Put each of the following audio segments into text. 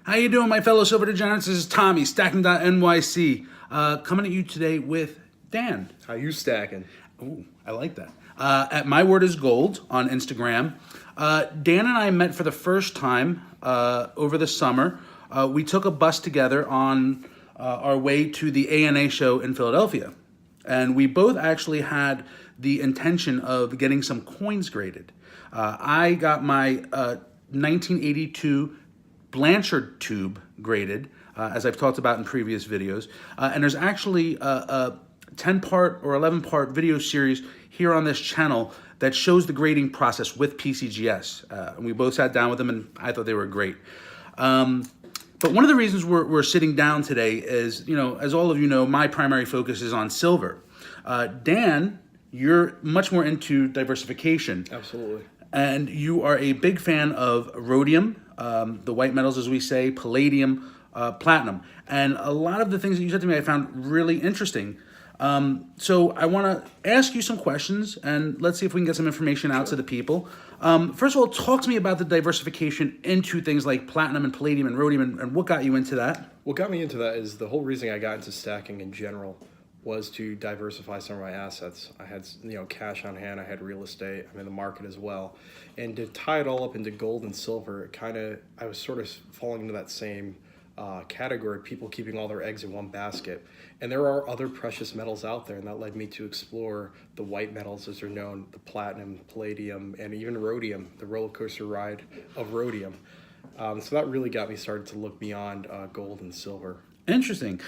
How you doing, my fellow silver degenerates? This is Tommy, stacking.nyc, coming at you today with Dan. How you stacking? Ooh, I like that. At My Word is Gold on Instagram. Dan and I met for the first time over the summer. We took a bus together on our way to the ANA show in Philadelphia. And we both actually had the intention of getting some coins graded. I got my 1982 Blanchard tube graded, as I've talked about in previous videos. And there's actually a 10-part or 11-part video series here on this channel that shows the grading process with PCGS. And we both sat down with them, and I thought they were great. But one of the reasons we're sitting down today is, as all of you know, my primary focus is on silver. Dan, you're much more into diversification. Absolutely. And you are a big fan of rhodium, the white metals, as we say, palladium, platinum. And a lot of the things that you said to me I found really interesting. So I want to ask you some questions, and let's see if we can get some information out to the people. First of all, talk to me about the diversification into things like platinum and palladium and rhodium, and what got you into that? What got me into that is the whole reason I got into stacking in general was to diversify some of my assets. I had, cash on hand, I had real estate, I'm in the market as well. And to tie it all up into gold and silver, I was sort of falling into that same category, people keeping all their eggs in one basket. And there are other precious metals out there, and that led me to explore the white metals as they're known, the platinum, palladium, and even rhodium, the roller coaster ride of rhodium. So that really got me started to look beyond gold and silver. Interesting.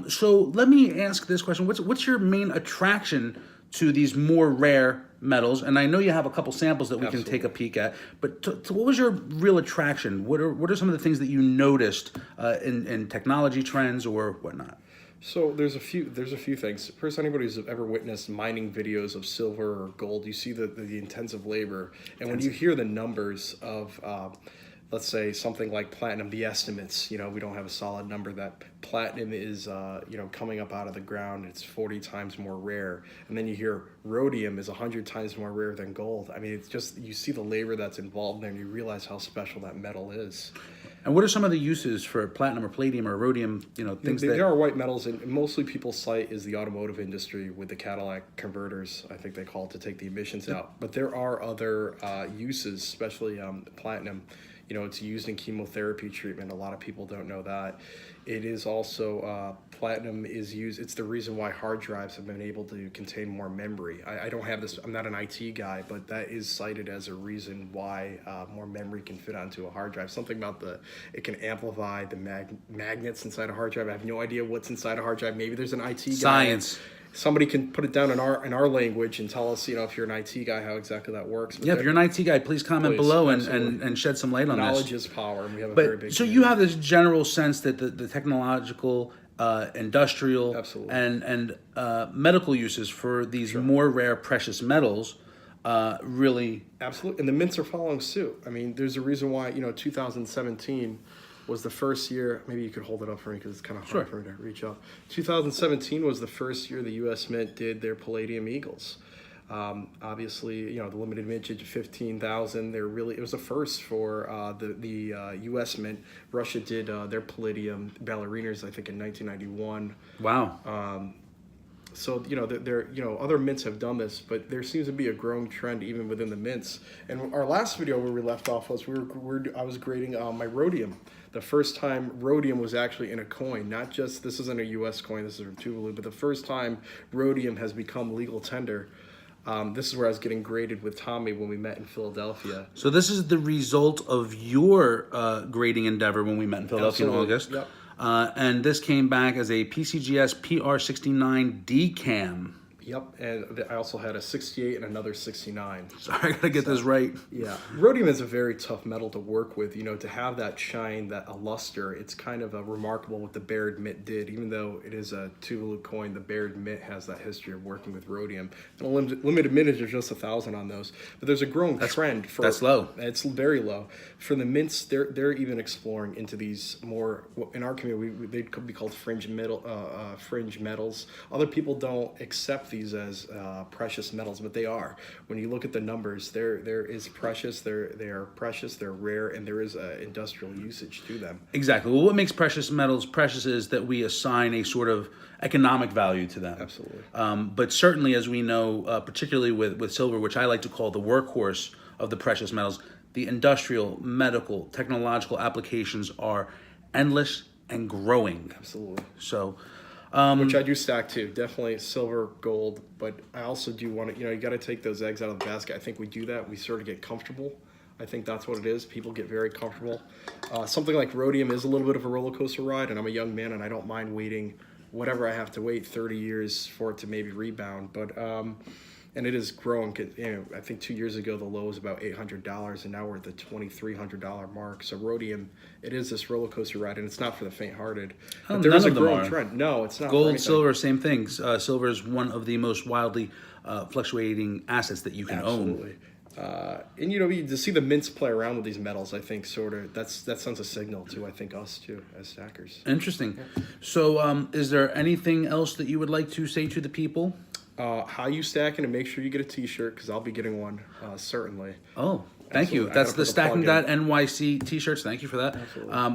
So let me ask this question. What's your main attraction to these more rare metals? And I know you have a couple samples that we can take a peek at, but what was your real attraction? What are some of the things that you noticed in technology trends or whatnot? So there's a few things. First, anybody who's ever witnessed mining videos of silver or gold, you see the intensive labor. And when you hear the numbers of let's say something like platinum, the estimates, we don't have a solid number that platinum is, coming up out of the ground, it's 40 times more rare. And then you hear rhodium is 100 times more rare than gold. I mean, it's just, you see the labor that's involved there and you realize how special that metal is. And what are some of the uses for platinum or palladium or rhodium, things There are white metals, and mostly people's site is the automotive industry with the Cadillac converters, I think they call it, to take the emissions out. But there are other uses, especially platinum. It's used in chemotherapy treatment. A lot of people don't know that. It is also, platinum is used, it's the reason why hard drives have been able to contain more memory. I don't have this, I'm not an IT guy, but that is cited as a reason why more memory can fit onto a hard drive. Something about it can amplify the magnets inside a hard drive. I have no idea what's inside a hard drive. Maybe there's an IT guy. Science. Somebody can put it down in our language and tell us, if you're an IT guy, how exactly that works. But yeah, if you're an IT guy, please comment below and shed some light on this. Knowledge is power, and we have a very big So you have this general sense that the technological, industrial, absolutely, and medical uses for these more rare precious metals really... Absolutely, and the mints are following suit. I mean, there's a reason why, 2017... was the first year, maybe you could hold it up for me because it's kind of hard for me to reach up. 2017 was the first year the U.S. Mint did their Palladium Eagles. Obviously, the limited mintage of 15,000. It was a first for the U.S. Mint. Russia did their Palladium Ballerinas, I think, in 1991. Wow. So other mints have done this, but there seems to be a growing trend even within the mints. And our last video where we left off was I was grading my rhodium. The first time rhodium was actually in a coin, not just, this isn't a U.S. coin, this is from Tuvalu, but the first time rhodium has become legal tender. This is where I was getting graded with Tommy when we met in Philadelphia. So this is the result of your grading endeavor when we met in Philadelphia in August. Yep. And this came back as a PCGS PR69 DCAM. Yep, and I also had a 68 and another 69. Sorry, I gotta get this right. Yeah, rhodium is a very tough metal to work with. To have that shine, that luster, it's kind of remarkable what the Baird Mint did. Even though it is a Tuvalu coin, the Baird Mint has that history of working with rhodium. And a limited mintage, there's just 1,000 on those. But there's a growing trend for... That's low. It's very low. For the mints, they're even exploring into these more, in our community, they could be called fringe metals. Other people don't accept these as precious metals, but they are. When you look at the numbers, there is precious. They are precious. They're rare, and there is industrial usage to them. Exactly. Well, what makes precious metals precious is that we assign a sort of economic value to them. Absolutely. But certainly, as we know, particularly with silver, which I like to call the workhorse of the precious metals, the industrial, medical, technological applications are endless and growing. Absolutely. So, which I do stack too. Definitely silver, gold, but I also do want to, you got to take those eggs out of the basket. I think we do that. We sort of get comfortable. I think that's what it is. People get very comfortable. Something like rhodium is a little bit of a roller coaster ride, and I'm a young man, and I don't mind waiting whatever I have to wait 30 years for it to maybe rebound. But and it is growing. I think 2 years ago the low was about $800, and now we're at the $2,300 mark. So rhodium, it is this roller coaster ride, and it's not for the faint-hearted. But there is a growing trend. No, it's not. Gold, silver, same things. Silver is one of the most wildly fluctuating assets that you can own. And to see the mints play around with these metals, I think sort of that sends a signal to us too as stackers. Interesting. So, is there anything else that you would like to say to the people? How you stacking, and make sure you get a T-shirt because I'll be getting one certainly. Oh, thank you. That's the Stacking.NYC T-shirts. Thank you for that.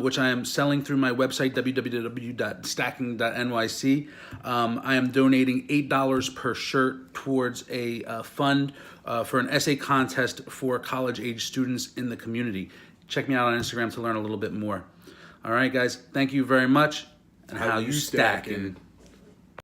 Which I am selling through my website, www.stacking.nyc. I am donating $8 per shirt towards a fund for an essay contest for college-age students in the community. Check me out on Instagram to learn a little bit more. All right, guys. Thank you very much. And how you stacking?